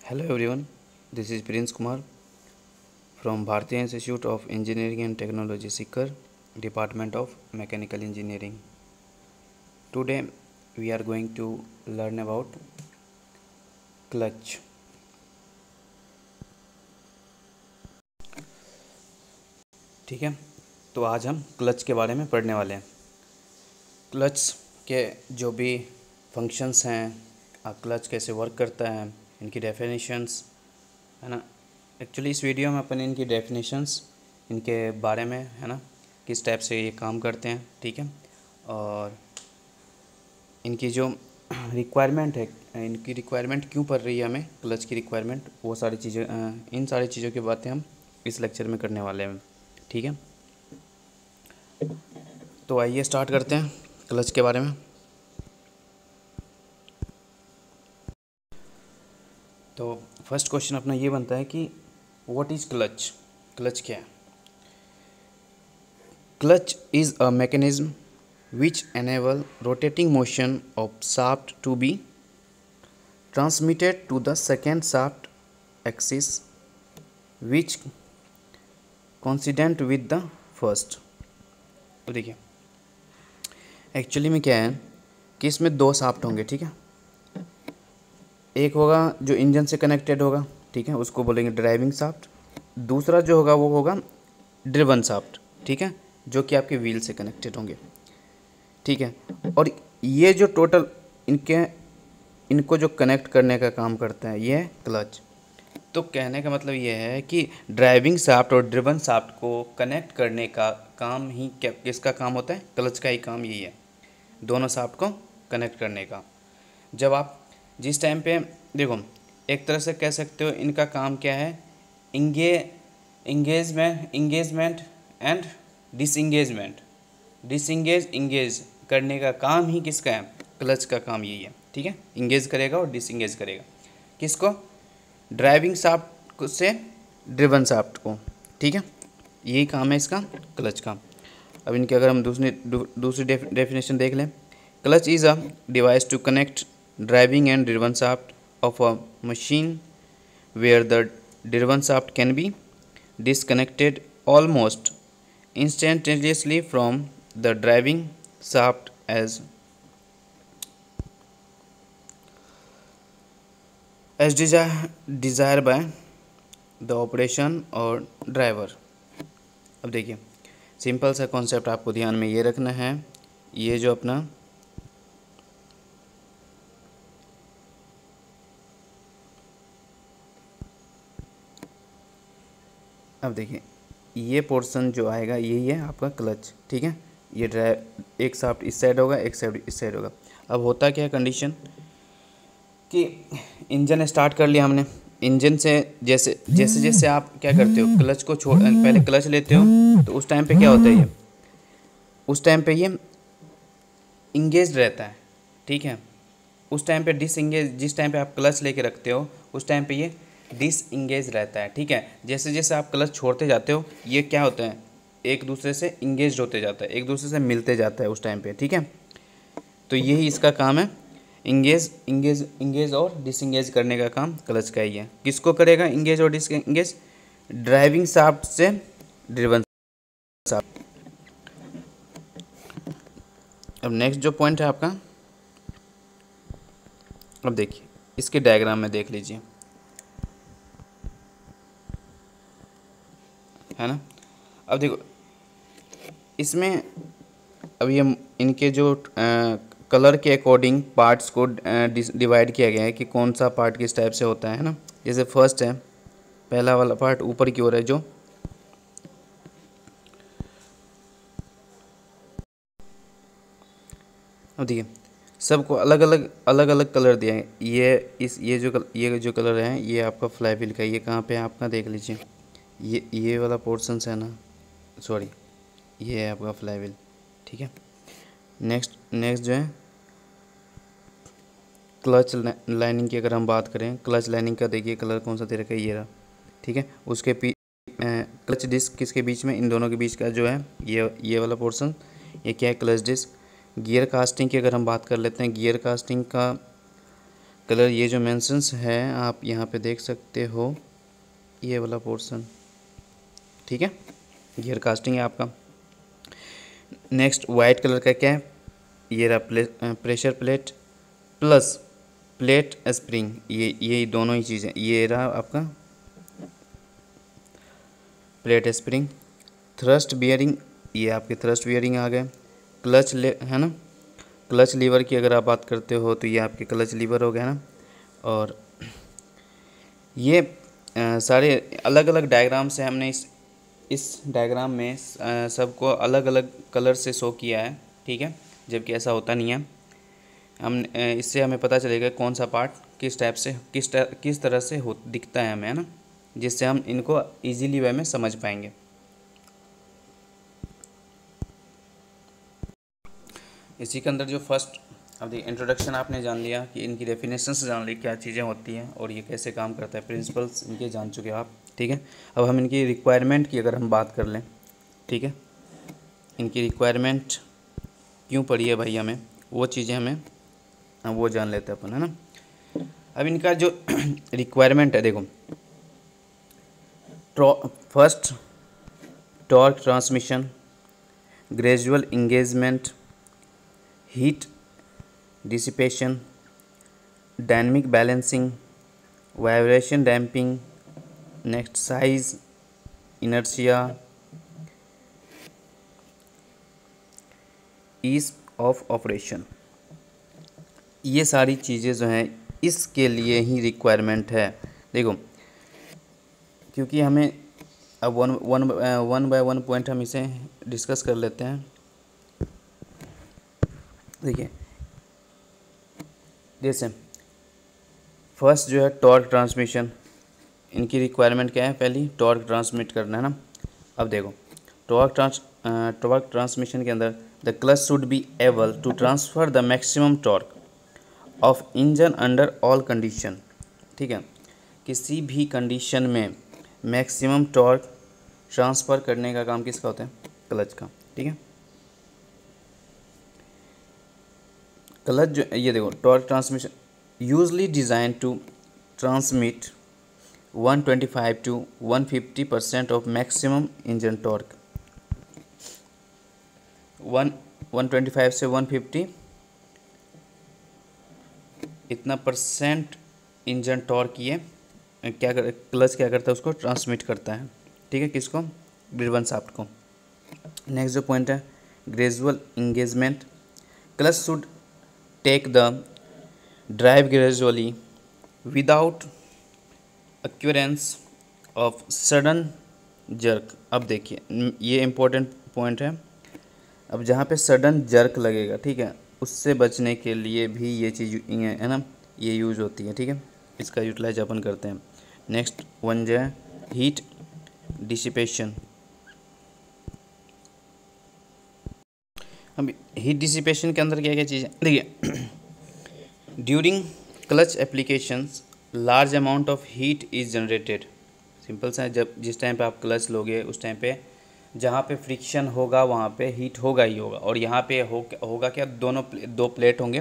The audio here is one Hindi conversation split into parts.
Hello everyone, this is Prince Kumar from Bharatiya Institute of Engineering and Technology Sikar, Department of Mechanical Engineering. Today we are going to learn about clutch. ठीक है, तो आज हम क्लच के बारे में पढ़ने वाले हैं। क्लच के जो भी फंक्शंस हैं, क्लच कैसे वर्क करता है, इनकी डेफिनेशंस है ना। एक्चुअली इस वीडियो में अपन इनकी डेफिनेशंस, इनके बारे में है ना, किस टाइप से ये काम करते हैं, ठीक है, और इनकी जो रिक्वायरमेंट है, इनकी रिक्वायरमेंट क्यों पड़ रही है हमें, क्लच की रिक्वायरमेंट, वो सारी चीज़ें, इन सारी चीज़ों की बातें हम इस लेक्चर में करने वाले हैं, ठीक है। तो आइए स्टार्ट करते हैं क्लच के बारे में। तो फर्स्ट क्वेश्चन अपना ये बनता है कि व्हाट इज़ क्लच। क्लच क्या है? Clutch is a mechanism which enable rotating motion of shaft to be transmitted to the second shaft axis which coincident with the first। तो देखिए एक्चुअली में क्या है कि इसमें दो शाफ्ट होंगे, ठीक है। एक होगा जो इंजन से कनेक्टेड होगा, ठीक है, उसको बोलेंगे ड्राइविंग शाफ्ट। दूसरा जो होगा वो होगा ड्रिवन शाफ्ट, ठीक है, जो कि आपके व्हील से कनेक्टेड होंगे, ठीक है। और ये जो टोटल इनको जो कनेक्ट करने का काम करता है ये है क्लच। तो कहने का मतलब ये है कि ड्राइविंग शाफ्ट और ड्रिवन शाफ्ट को कनेक्ट करने का काम ही किसका काम होता है? क्लच का ही काम यही है, दोनों शाफ्ट को कनेक्ट करने का। जब आप जिस टाइम पे देखो, एक तरह से कह सकते हो इनका काम क्या है, इंगेजमेंट एंड डिसंगेजमेंट, इंगेज करने का काम ही किसका है? क्लच का काम यही है, ठीक है। इंगेज करेगा और डिसंगेज करेगा, किसको? ड्राइविंग शाफ्ट से ड्रिवन शाफ्ट को, ठीक है। यही काम है इसका, क्लच का। अब इनके अगर हम दूसरी डेफिनेशन देख लें, clutch is a device to connect driving and driven shaft of a machine where the driven shaft can be disconnected almost instantaneously from the driving shaft as desired by the operation और ड्राइवर। अब देखिए सिंपल सा कॉन्सेप्ट आपको ध्यान में ये रखना है, ये जो अपना अब देखिए ये पोर्शन जो आएगा यही है आपका क्लच, ठीक है। ये एक शाफ्ट इस साइड होगा, एक साइड इस साइड होगा। अब होता क्या है कंडीशन कि इंजन स्टार्ट कर लिया हमने, इंजन से जैसे जैसे आप क्या करते हो, क्लच को पहले क्लच लेते हो, तो उस टाइम पे क्या होता है, ये उस टाइम पे ये इंगेज रहता है, ठीक है। उस टाइम पे डिसंगेज, जिस टाइम पे आप क्लच लेके रखते हो उस टाइम पे ये डिसंगेज रहता है, ठीक है। जैसे जैसे आप क्लच छोड़ते जाते हो ये क्या होता है, एक दूसरे से इंगेज होते जाता है, एक दूसरे से मिलते जाता है उस टाइम पे, ठीक है। तो यही इसका काम है, इंगेज और डिसंगेज करने का काम क्लच का ही है। किसको करेगा इंगेज और डिसंगेज? ड्राइविंग शाफ्ट से ड्रिवन शाफ्ट। अब नेक्स्ट जो पॉइंट है आपका, अब देखिए इसके डायग्राम में देख लीजिए, है ना। अब देखो इसमें अब ये इनके जो कलर के अकॉर्डिंग पार्ट्स को डिवाइड किया गया है कि कौन सा पार्ट किस टाइप से होता है ना। जैसे फर्स्ट है, पहला वाला पार्ट ऊपर की ओर है जो, अब देखिए सबको अलग अलग कलर दिया है। ये जो कलर है ये आपका फ्लाई का, ये कहाँ पे है आपका देख लीजिए, ये वाला पोर्शन है ना, सॉरी ये है आपका फ्लाई व्हील, ठीक है। नेक्स्ट जो है क्लच लाइनिंग की अगर हम बात करें, क्लच लाइनिंग का देखिए कलर कौन सा दे रखा है, ये रहा, ठीक है। उसके क्लच डिस्क किसके बीच में, इन दोनों के बीच का जो है ये वाला पोर्शन, ये क्या है? Clutch disc. गियर कास्टिंग की अगर हम बात कर लेते हैं, गियर कास्टिंग का कलर ये जो मेंशंस है आप यहाँ पे देख सकते हो, ये वाला पोर्शन, ठीक है, गियर कास्टिंग है आपका। नेक्स्ट वाइट कलर का क्या है, ये रहा pressure plate plus plate spring, ये दोनों ही चीज़ें, ये रहा आपका प्लेट स्प्रिंग। थ्रस्ट बियरिंग, ये आपके थ्रस्ट बियरिंग आ गए। क्लच ले है ना, क्लच लीवर की अगर आप बात करते हो तो ये आपके क्लच लीवर हो गया ना। और ये सारे अलग अलग डायग्राम से हमने इस डायग्राम में सबको अलग अलग कलर से शो किया है, ठीक है, जबकि ऐसा होता नहीं है। हम इससे हमें पता चलेगा कौन सा पार्ट किस टाइप से किस तरह से हो दिखता है हमें, है ना, जिससे हम इनको इजीली वे में समझ पाएंगे। इसी के अंदर जो फर्स्ट, अब देखिए इंट्रोडक्शन आपने जान लिया कि इनकी डेफिनेशंस जान ली, क्या चीज़ें होती हैं और ये कैसे काम करता है, प्रिंसिपल्स इनके जान चुके हो आप, ठीक है। अब हम इनकी रिक्वायरमेंट की अगर हम बात कर लें, ठीक है, इनकी रिक्वायरमेंट क्यों पड़ी है भाई हमें, वो चीज़ें हमें वो जान लेते हैं अपन, है ना। अब इनका जो रिक्वायरमेंट है देखो, first torque transmission, gradual engagement, heat dissipation, dynamic balancing, vibration damping, next size, inertia, ease of operation, ये सारी चीज़ें जो हैं इसके लिए ही रिक्वायरमेंट है। देखो क्योंकि हमें अब वन बाय वन पॉइंट हम इसे डिस्कस कर लेते हैं। देखिए जैसे फर्स्ट जो है टॉर्क ट्रांसमिशन, इनकी रिक्वायरमेंट क्या है, पहली टॉर्क ट्रांसमिट करना है ना। अब देखो टॉर्क ट्रांसमिशन के अंदर the clutch should be able to transfer the maximum torque of engine under all condition, ठीक है, किसी भी कंडीशन में मैक्सिमम टॉर्क ट्रांसफ़र करने का काम किसका होता है, क्लच का, ठीक है। क्लच जो ये देखो torque transmission usually design to transmit 125 to 150% of maximum engine torque, 125 से 150 इतना परसेंट इंजन टॉर्क ये क्या कर, क्लच क्या करता है, उसको ट्रांसमिट करता है, ठीक है, किसको, ड्रिवन शाफ्ट को। नेक्स्ट जो पॉइंट है gradual engagement, clutch should take the drive gradually without occurrence of sudden jerk. अब देखिए ये इम्पोर्टेंट पॉइंट है, अब जहाँ पे सडन जर्क लगेगा, ठीक है, उससे बचने के लिए भी ये चीज़ है ना, ये यूज होती है, ठीक है, इसका यूटिलाइज अपन करते हैं। नेक्स्ट वन जो है हीट डिसिपेशन। अब हीट डिसिपेशन के अंदर क्या क्या चीज़ें, देखिए during clutch applications large amount of heat is generated. Simple सा है, जब जिस टाइम पे आप क्लच लोगे उस टाइम पे जहाँ पे फ्रिक्शन होगा वहाँ पे हीट होगा ही होगा, और यहाँ पे होगा क्या, दो प्लेट होंगे,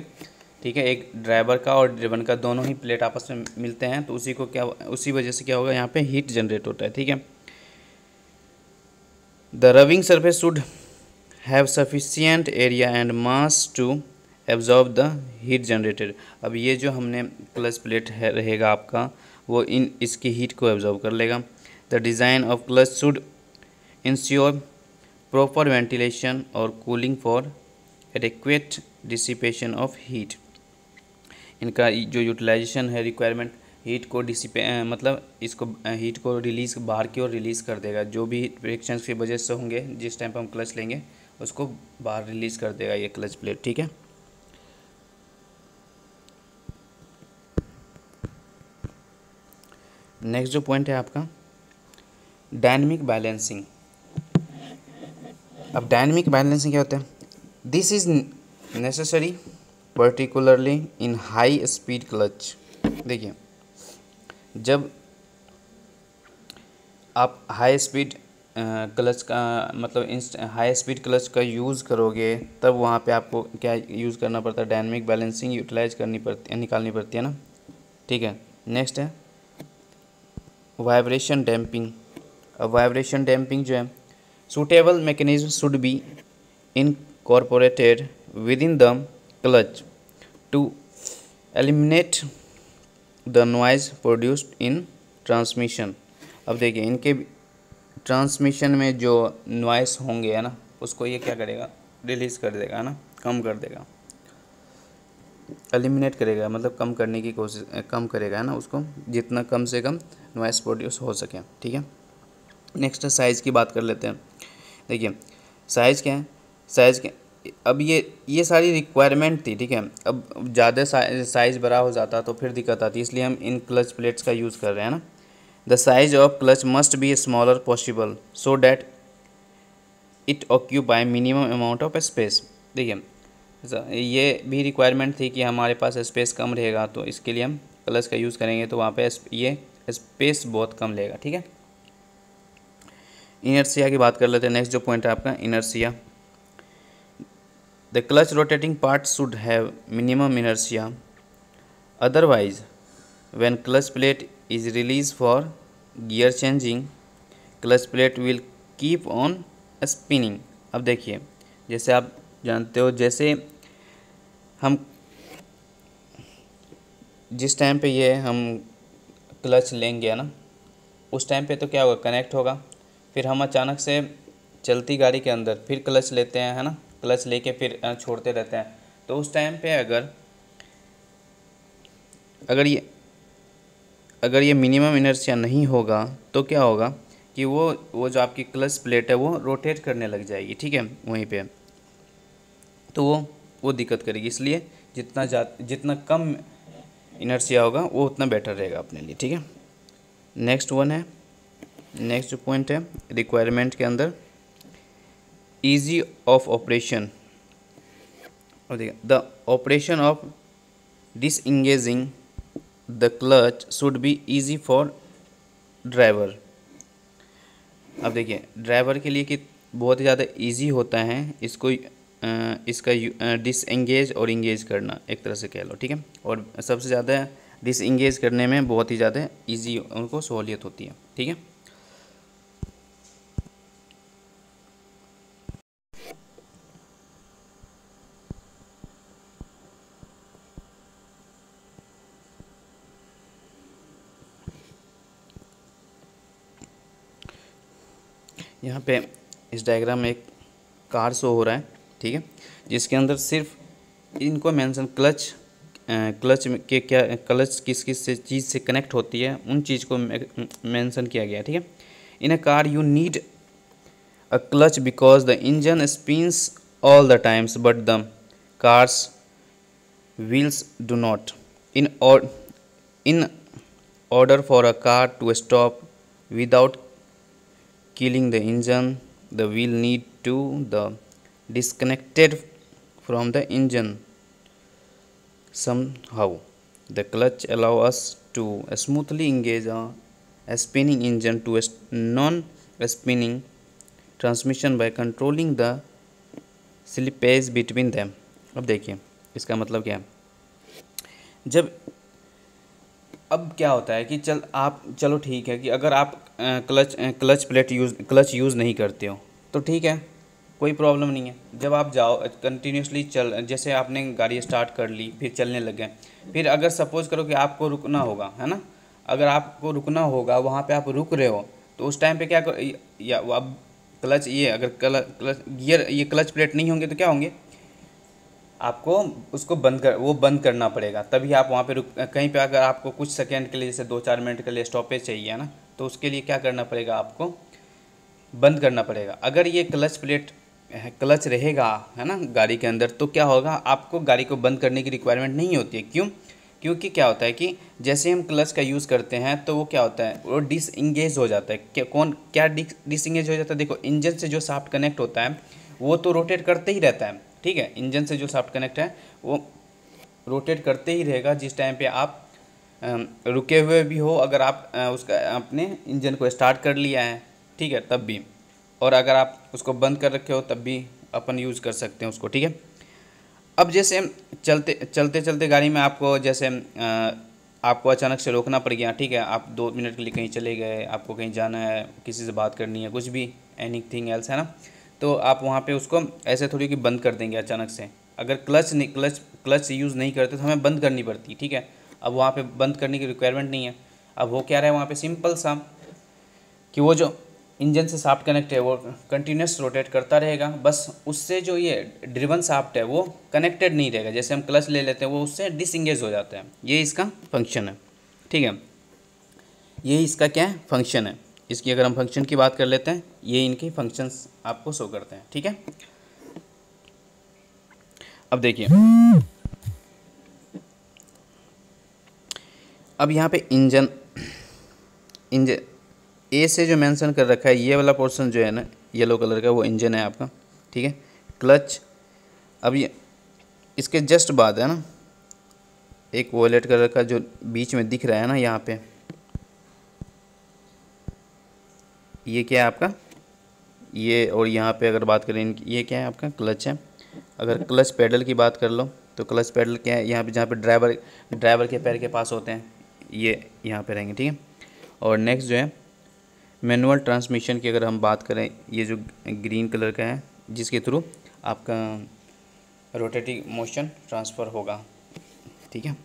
ठीक है, एक ड्राइवर का और ड्रिवन का, दोनों ही प्लेट आपस में मिलते हैं, तो उसी वजह से क्या होगा, यहाँ पे हीट जनरेट होता है, ठीक है। The rubbing surface should have sufficient area and mass to absorb the heat generated. अब ये जो हमने क्लच प्लेट रहेगा आपका, वो इसकी हीट को एब्जॉर्ब कर लेगा। The design of clutch should ensure proper ventilation और cooling for adequate dissipation of heat. इनका जो यूटिलाइजेशन है रिक्वायरमेंट, हीट को मतलब इसको हीट को रिलीज़ बाहर की ओर रिलीज़ कर देगा, जो भी फ्रिक्शन की वजह से होंगे जिस टाइम पर हम क्लच लेंगे उसको बाहर रिलीज़ कर देगा ये क्लच प्लेट, ठीक है। नेक्स्ट जो पॉइंट है आपका डायनेमिक बैलेंसिंग। अब डायनेमिक बैलेंसिंग क्या होता है, this is necessary particularly in high speed clutch. देखिए जब आप हाई स्पीड क्लच का मतलब हाई स्पीड क्लच का यूज़ करोगे, तब वहाँ पे आपको क्या यूज़ करना पड़ता है, डायनेमिक बैलेंसिंग यूटिलाइज करनी पड़ती है, निकालनी पड़ती है ना। ठीक है। नेक्स्ट है वाइब्रेशन डैम्पिंग। अब वाइब्रेशन डैम्पिंग जो है, suitable mechanism should be incorporated within the clutch to eliminate the noise produced in transmission. अब देखिए इनके ट्रांसमिशन में जो नॉइस होंगे है ना, उसको ये क्या करेगा, रिलीज़ कर देगा है ना, कम कर देगा, एलिमिनेट करेगा, मतलब कम करने की कोशिश, कम करेगा है ना उसको, जितना कम से कम नॉइस प्रोड्यूस हो सके। ठीक है। नेक्स्ट साइज़ की बात कर लेते हैं। देखिए साइज़ क्या है, साइज़ क्या, अब ये सारी रिक्वायरमेंट थी। ठीक है। अब ज़्यादा साइज़ बड़ा हो जाता तो फिर दिक्कत आती, इसलिए हम इन क्लच प्लेट्स का यूज़ कर रहे हैं ना। The size of clutch must be smaller possible so that it occupy minimum amount of space. देखिए ये भी रिक्वायरमेंट थी कि हमारे पास स्पेस कम रहेगा, तो इसके लिए हम क्लच का यूज़ करेंगे, तो वहाँ पे ये स्पेस बहुत कम लेगा। ठीक है। इनर्शिया की बात कर लेते हैं। नेक्स्ट जो पॉइंट है आपका inertia. The clutch rotating part should have minimum inertia, otherwise when clutch plate is released for gear changing clutch plate will keep on spinning। अब देखिए जैसे आप जानते हो, जैसे हम जिस टाइम पे ये हम क्लच लेंगे ना, उस टाइम पे तो क्या होगा, कनेक्ट होगा, फिर हम अचानक से चलती गाड़ी के अंदर फिर क्लच लेते हैं है ना, क्लच लेके फिर छोड़ते रहते हैं, तो उस टाइम पे अगर ये मिनिमम इनर्शिया नहीं होगा तो क्या होगा कि वो जो आपकी क्लच प्लेट है वो रोटेट करने लग जाएगी। ठीक है। वहीं पे तो वो दिक्कत करेगी, इसलिए जितना कम इनर्शिया होगा वो उतना बेटर रहेगा अपने लिए। ठीक है। नेक्स्ट जो पॉइंट है रिक्वायरमेंट के अंदर, ईजी ऑफ ऑपरेशन। और देखिए the operation of disengaging the clutch should be easy for driver. अब देखिए ड्राइवर के लिए कि बहुत ही ज़्यादा ईजी होता है इसका डिसएंगेज और इंगेज करना, एक तरह से कह लो। ठीक है। और सबसे ज़्यादा डिसएंगेज करने में बहुत ही ज़्यादा ईजी उनको सहूलियत होती है। ठीक है। यहाँ पे इस डायग्राम में एक कार शो हो रहा है। ठीक है। जिसके अंदर सिर्फ इनको मेंशन क्लच के क्या, क्लच किस किस से चीज़ से कनेक्ट होती है, उन चीज़ को मेंशन किया गया है। ठीक है। In a car you need a clutch because the engine spins all the times but the cars wheels do not. In order for a car to stop without killing the engine, the wheel need to the disconnected from the engine somehow. The clutch allow us to smoothly engage a spinning engine to a non-spinning transmission by controlling the slippage between them। अब देखिए इसका मतलब क्या है, अब क्या होता है कि चलो ठीक है कि अगर आप क्लच यूज़ नहीं करते हो तो ठीक है, कोई प्रॉब्लम नहीं है। जब आप जाओ कंटिन्यूसली जैसे आपने गाड़ी स्टार्ट कर ली फिर चलने लग गए, फिर अगर सपोज़ करो कि आपको रुकना होगा है ना, अगर आपको रुकना होगा वहाँ पे आप रुक रहे हो, तो उस टाइम पे क्या या अब क्लच ये अगर क्लच गियर ये क्लच प्लेट नहीं होंगे तो क्या होंगे, आपको उसको बंद करना पड़ेगा, तभी आप वहाँ पे कहीं पे अगर आपको कुछ सेकंड के लिए जैसे 2-4 मिनट के लिए स्टॉपेज चाहिए ना, तो उसके लिए क्या करना पड़ेगा, आपको बंद करना पड़ेगा। अगर ये क्लच रहेगा है ना गाड़ी के अंदर, तो क्या होगा, आपको गाड़ी को बंद करने की रिक्वायरमेंट नहीं होती है। क्यों? क्योंकि क्या होता है कि जैसे हम क्लच का यूज़ करते हैं तो वो क्या होता है, वो डिसएंगेज हो जाता है। क्या डिसएंगेज हो जाता है, देखो इंजन से जो शाफ्ट कनेक्ट होता है वो तो रोटेट करते ही रहता है। ठीक है। इंजन से जो शाफ्ट कनेक्ट है वो रोटेट करते ही रहेगा जिस टाइम पे आप रुके हुए भी हो, अगर आप उसका अपने इंजन को स्टार्ट कर लिया है, ठीक है, तब भी, और अगर आप उसको बंद कर रखे हो तब भी अपन यूज़ कर सकते हैं उसको। ठीक है। अब जैसे चलते चलते गाड़ी में आपको जैसे आपको अचानक से रोकना पड़ गया, ठीक है, आप 2 मिनट के लिए कहीं चले गए, आपको कहीं जाना है, किसी से बात करनी है, कुछ भी एनीथिंग एल्स है ना, तो आप वहाँ पे उसको ऐसे थोड़ी कि बंद कर देंगे अचानक से। अगर क्लच यूज़ नहीं करते तो हमें बंद करनी पड़ती, ठीक है। अब वहाँ पे बंद करने की रिक्वायरमेंट नहीं है। अब वो क्या रहा है वहाँ पे, सिंपल सा कि वो जो इंजन से शाफ्ट कनेक्ट है वो कंटिन्यूस रोटेट करता रहेगा, बस उससे जो ये ड्रिवन शाफ्ट है वो कनेक्टेड नहीं रहेगा। जैसे हम क्लच ले लेते हैं वो उससे डिसएंगेज हो जाता है। ये इसका फंक्शन है, ठीक है, ये इसका क्या है, फंक्शन है। इसकी अगर हम फंक्शन की बात कर लेते हैं, ये इनके फंक्शंस आपको शो करते हैं, ठीक है। अब देखिए, अब यहाँ पे इंजन ए से जो मेंशन कर रखा है ये वाला पोर्शन जो है ना येलो कलर का, वो इंजन है आपका, ठीक है। क्लच, अब ये इसके जस्ट बाद है ना एक वॉयलेट कलर का जो बीच में दिख रहा है ना यहाँ पे, ये क्या है आपका, ये, और यहाँ पे अगर बात करें ये क्या है आपका, क्लच है। अगर क्लच पैडल की बात कर लो तो क्लच पैडल क्या है, यहाँ पे जहाँ पे ड्राइवर के पैर के पास होते हैं ये यहाँ पे रहेंगे, ठीक है। और नेक्स्ट जो है मैनुअल ट्रांसमिशन की अगर हम बात करें, ये जो ग्रीन कलर का है जिसके थ्रू आपका रोटेटिंग मोशन ट्रांसफ़र होगा, ठीक है।